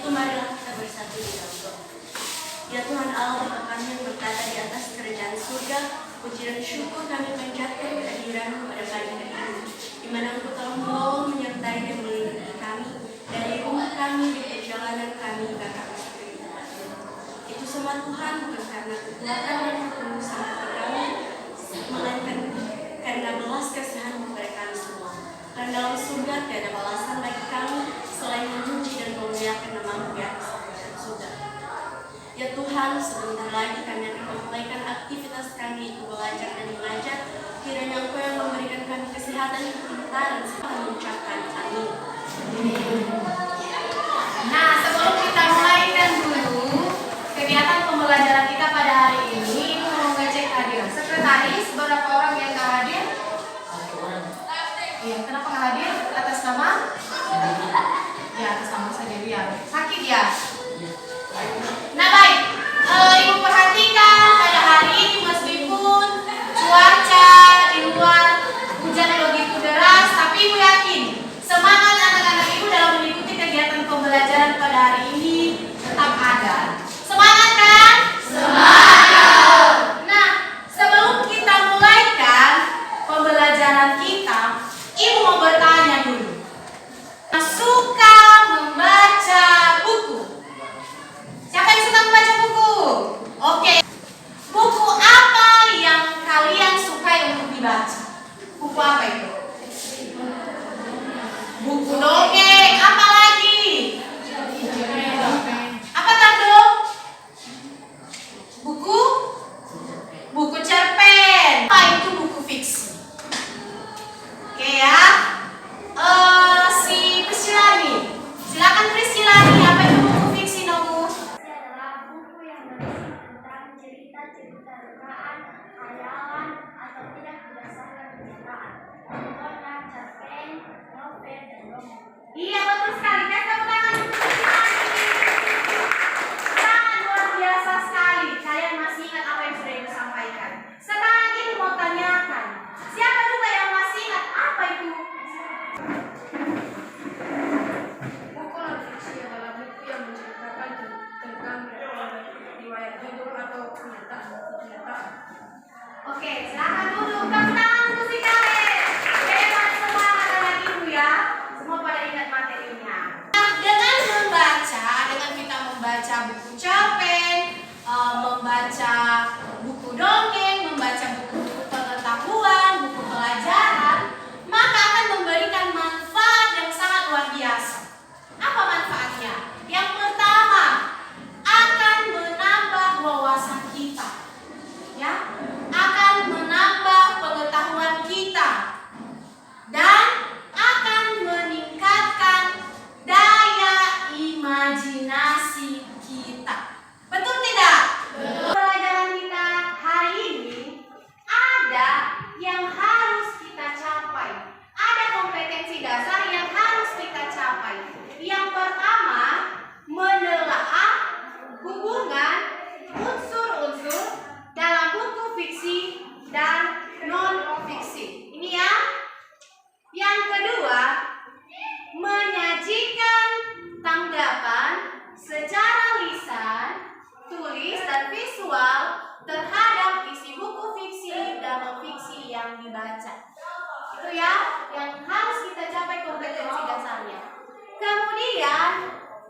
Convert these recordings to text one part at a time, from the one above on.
Marilah kita bersatu di dalam doa. Ya Tuhan Allah Bapa kami yang bertata di atas kerajaan surga, puji dan syukur kami panjatkan kehadiran-Mu pada pagi hari ini, di mana Engkau telah menolong, menyertai dan melindungi kami dari rumah kami, di perjalanan kami hingga kami sampai di tempat ini. Itu semua Tuhan bukan karena kekuatan dan ketulusan hati kami, melainkan karena belas kasihan-Mu kepada kami semua. Karena dalam surga tiada balasan bagi kami selain memuji dan memuliakan nama-Mu di atas kerajaan surga. Ya Tuhan, sebentar lagi kami akan memulaikan aktivitas kami itu belajar dan mengajar. Kiranya Engkau yang memberikan kami kesehatan dan kepintaran serta mengucapkan amin. Nah, sebelum kita mulaikan dulu kegiatan pembelajaran kita pada hari ini, Ibu mau ngecek hadiran. Sekretaris, berapa orang yang nggak hadir? Iya, kenapa nggak hadir? Atas nama? Ya, atas nama saja dia. Sakit ya? Nah baik, Ibu perhatikan pada hari ini meskipun cuaca di luar hujan begitu deras, tapi Ibu yakin semangat anak-anak Ibu dalam mengikuti kegiatan pembelajaran pada hari ini tetap ada. Semangat kan? Semangat! Nah, sebelum kita mulaikan pembelajaran kita, Ibu mau bertanya dulu. Suka membaca buku? Siapa yang suka membaca buku? Oke. Buku apa yang kalian sukai untuk dibaca? Buku apa itu? Buku dongeng. Apa lagi? Apa tadi? Buku cerpen. Apa itu buku fiksi? Oke ya. Si Priscilani. Silakan Priscilani, apa itu buku fiksi Nomu? Adalah buku yang berisi tentang cerita-cerita rekaan, khayalan, atau tidak berdasarkan kenyataan. Contohnya cerpen, novel, dan dongeng. Iya, betul sekali. Kita tepuk tangan untuk Priscilani. Sangat luar biasa sekali. Kalian masih ingat apa yang sudah Ibu sampaikan? Sekarang Ibu mau tanyakan, siapa juga yang masih ingat apa itu? Buku non-fiksi adalah buku yang menceritakan tentang riwayat hidup atau kenyataan. Oke, silakan duduk. Tepuk tangan untuk si Karen. Hebat semua anak-anak Ibu ya. Semua pada ingat materinya. Nah, dengan kita membaca buku cerpen, membaca buku dongeng, membaca buku pengetahuan, buku pelajaran, maka akan memberikan manfaat yang sangat luar biasa. Apa manfaatnya? Yang pertama, akan menambah wawasan kita. Ya, akan menambah pengetahuan kita dan akan meningkatkan daya imajinasi kita. Betul tidak? Betul. Pelajaran kita hari ini ada yang harus kita capai. Ada kompetensi dasar yang harus kita capai. Yang pertama, menelaah hubungan unsur-unsur dalam buku fiksi dan non-fiksi. Ini ya. Yang kedua, menyajikan tanggapan secara lisan, tulis, dan visual terhadap isi buku fiksi dan non-fiksi yang dibaca. Itu ya, yang harus kita capai kompetensi dasarnya. Kemudian,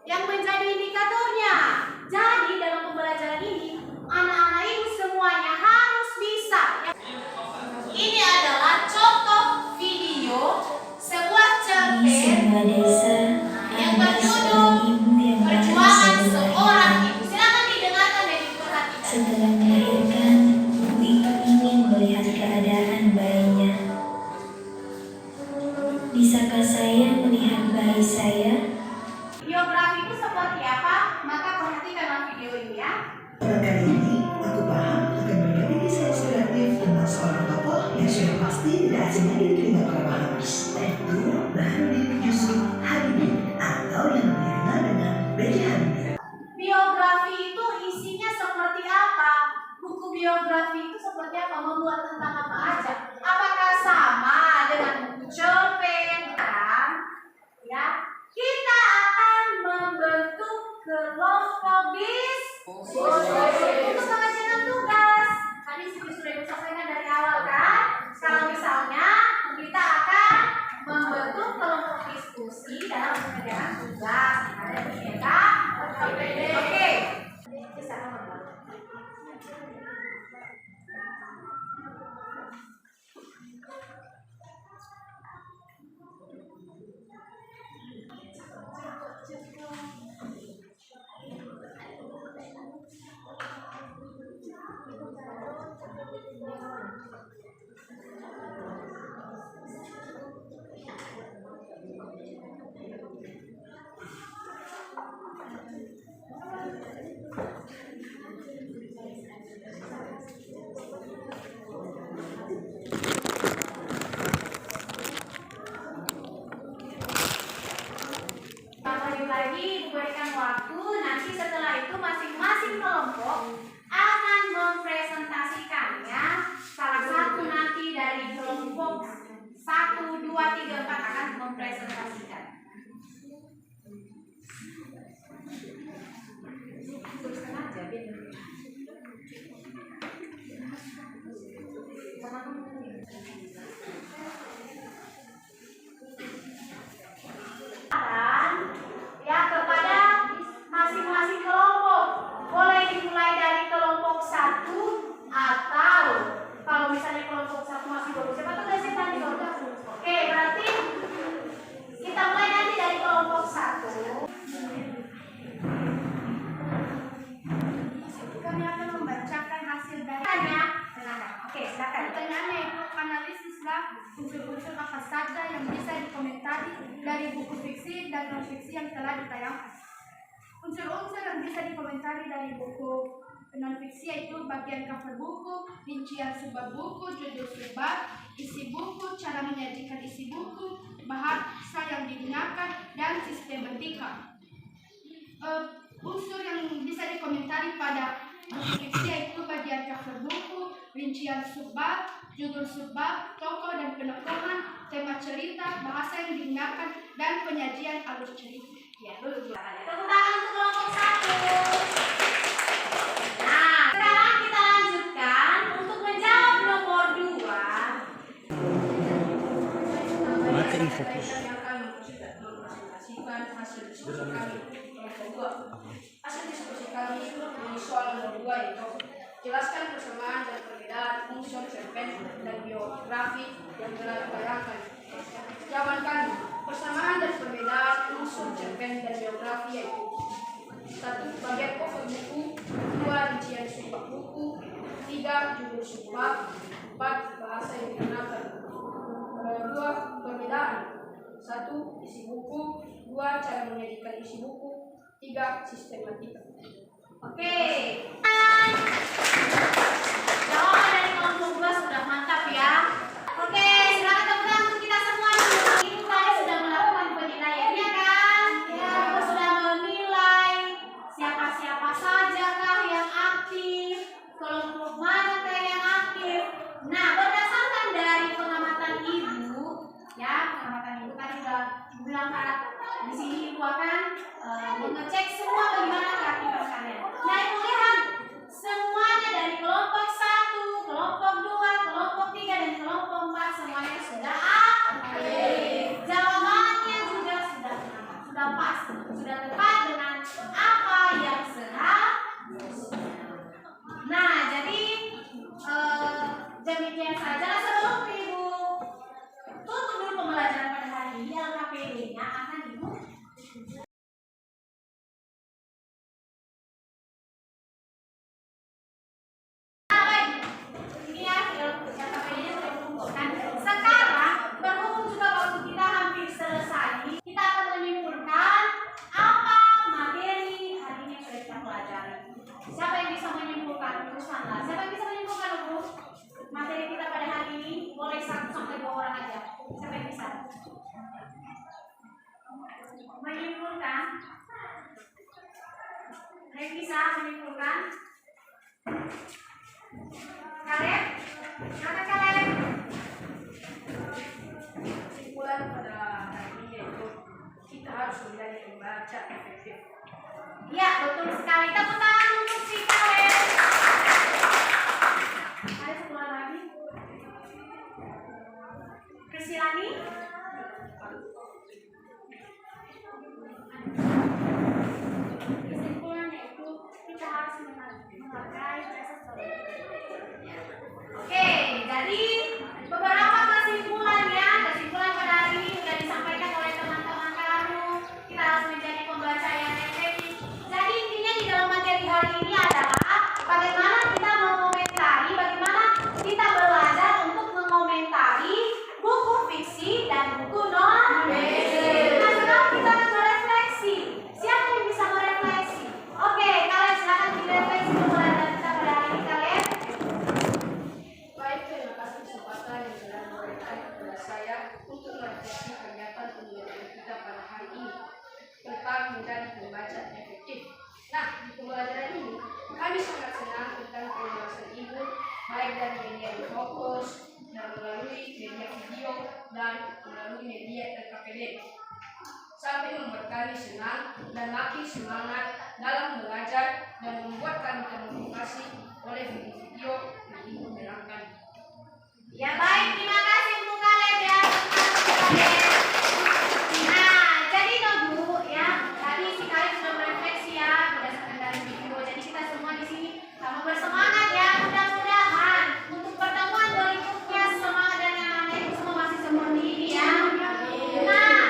yang menjadi indikatornya. Jadi, dalam pembelajaran ini, anak-anak Ibu semuanya harus bisa. Ini adalah contoh video sebuah cerpen yang berjudul Perjuangan Seorang Ibu. Silakan didengarkan dan diperhatikan. Setelah melahirkan, ibu itu ingin melihat keadaan bayinya. Bisakah saya melihat bayi saya? Biografi itu seperti apa? Maka perhatikanlah video ini ya. Pada kali ini, aku paham akan berbagi kisah inspiratif tentang seorang tokoh yang sudah pasti tidak asing lagi di telinga para pahamers. Yaitu Baharudin Yusuf Habibie atau yang lebih dikenal dengan B.J. Habibie. Biografi itu isinya seperti apa? Buku biografi itu seperti apa? Membuat tentang apa aja? Apakah sama dengan buku cerpen? Ya, kita akan membentuk kelompok diskusi. Untuk pengerjaan tugas, tadi sudah Ibu sampaikan dari awal kan? Sekarang misalnya kita akan membentuk kelompok diskusi dalam pengerjaan tugas. Ada di kita. Oke. Bisa nomor. Lagi diberikan waktu, nanti setelah itu masing-masing kelompok akan mempresentasikannya. Salah satu nanti dari kelompok 1, 2, 3, 4 akan mempresentasikan. Ya, kepada masing-masing kelompok. Boleh dimulai dari kelompok 1 atau kalau misalnya kelompok 1 masih baru siapa tuh guys yang tadi kelompok. Oke, berarti kita mulai nanti dari kelompok 1. Kami akan membacakan hasil dari Oke, silakan. Pertanyaannya itu analisislah unsur-unsur apa saja yang bisa dikomentari dari buku fiksi dan non-fiksi yang telah ditayangkan. Unsur-unsur yang bisa dikomentari dari buku non-fiksi yaitu bagian cover buku, rincian subbab buku, judul subbab, isi buku, cara menyajikan isi buku, bahasa yang digunakan, dan sistematika. Unsur yang bisa dikomentari pada buku fiksi yaitu bagian cover buku, rincian subbab, judul subbab, tokoh dan penokohan, tema cerita, bahasa yang digunakan, dan penyajian alur cerita. Ya, dulu. Tepuk tangan untuk kelompok 1. Nah, sekarang kita lanjutkan untuk menjawab nomor 2. Materi fokus. Yang akan mempresentasikan hasil diskusi kami kelompok 2. Hasil diskusi kami di soal nomor 2 yaitu jelaskan persamaan dan perbedaan unsur cerpen dan biografi yang telah ditayangkan. Jawaban kami, persamaan dan perbedaan unsur cerpen dan biografi yaitu 1. Bagian cover buku, 2. Rincian subbab buku, 3. Judul subbab, 4. Bahasa yang digunakan. 2. Perbedaan 1. Isi buku, 2. Cara menyajikan isi buku, 3. Sistematika. Oke. Jawaban dari kelompok 2 sudah mantap ya. Oke, silakan tepuk tangan untuk kita semua. Ibu tadi sudah melakukan penilaiannya kan? Ya. Ibu sudah menilai siapa-siapa saja kah yang aktif, kelompok mana kah yang aktif. Nah, berdasarkan dari pengamatan ibu, ya pengamatan ibu tadi sudah bilang kan di sini ibu akan mengecek semua bagaimana keaktifan kalian. Nah, ibu lihat semuanya dari kelompok 1, kelompok 2, kelompok 3, dan kelompok 4 semuanya sudah aktif. Jawabannya juga sudah pas, sudah tepat dengan apa yang seharusnya. Nah, jadi demikian saja sebelum ibu tutup dulu pembelajaran pada hari ini. LKPD-nya akan ibu sekarang berhubung juga waktu kita hampir selesai, kita akan menyimpulkan apa materi hari ini yang sudah kita pelajari. Siapa yang bisa menyimpulkan? Rusana. Siapa yang bisa menyimpulkan, Bu? Materi kita pada hari ini boleh 1 sampai 2 orang aja. Siapa yang bisa? Menyimpulkan? Yang bisa menyimpulkan? Kalian? Silakan kalian. Kesimpulan pada hari ini yaitu kita harus menjadi pembaca efektif. Iya, betul sekali. Tepuk tangan untuk si Kaleb. Ada sebelah lagi. Krisilani. Kesimpulannya itu kita harus menghargai jasa saudara. Oke, jadi beberapa kesimpulannya, kesimpulan pada hari ini sudah disampaikan oleh teman-teman kamu. Kita harus menjadi pembaca yang efektif. Jadi intinya di dalam materi hari ini adalah bagaimana kita mengomentari, bagaimana kita belajar untuk mengomentari buku fiksi dan buku non-fiksi. Nah, sekarang kita akan merefleksi. Siapa yang bisa merefleksi? Oke, kalian silakan direfleksi kepada kita pada hari ini kalian. Baik, terima kasih kesempatan yang telah memberikan kepada saya untuk merefleksi kegiatan pembelajaran kita pada hari ini tentang menjadi pembaca efektif. Nah, di pembelajaran ini kami sangat senang tentang penjelasan ibu baik dari media fokus dan melalui media video dan melalui media LKPD sampai membuat kami senang dan makin semangat dalam belajar dan membuat kami termotivasi oleh video-video yang ibu terangkan. Ya baik, terima kasih untuk kalian ya. Nah, jadi Nobu ya, tadi si kalian sudah merefleksi ya berdasarkan dari video. Jadi kita semua di sini sama bersemangat ya. Mudah-mudahan untuk pertemuan berikutnya semangat dan yang lain semua masih seperti ini ya. Nah,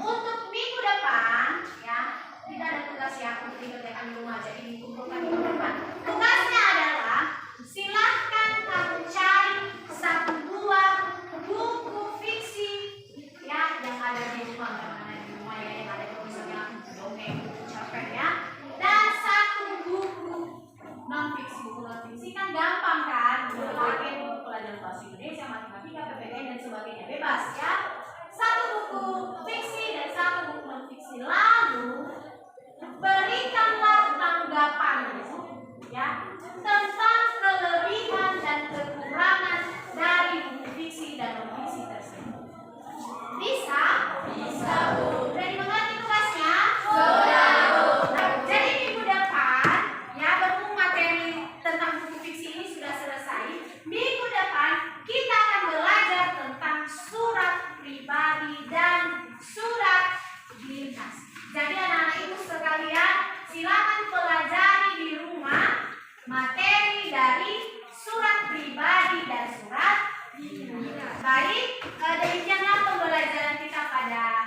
untuk minggu depan ya, kita ada tugas ya untuk dikerjakan di rumah. Jadi dikumpulkan minggu depan. Tugasnya adalah silahkan kamu cari satu buah buku fiksi ya yang ada di rumah, yang ada di rumah ya, yang ada di misalnya dongeng, buku cerpen ya, dan satu buku non fiksi kan gampang kan, pakai buku pelajaran bahasa Indonesia, matematika, PPKN dan sebagainya bebas ya. Satu buku fiksi dan satu buku non fiksi, lalu berikanlah tanggapanmu ya tentang kelebihan dan kekurangan dari buku fiksi dan non fiksi tersebut. Bisa? Bisa, Bu. Sudah dimengerti tugasnya? Sudah, Bu. Nah, jadi minggu depan ya berhubung materi tentang buku fiksi ini sudah selesai. Minggu depan kita akan belajar tentang surat pribadi dan surat dinas. Jadi anak-anak ibu sekalian, silakan pelajari di rumah materi dari surat pribadi dan surat dinas. Baik, demikianlah pembelajaran kita pada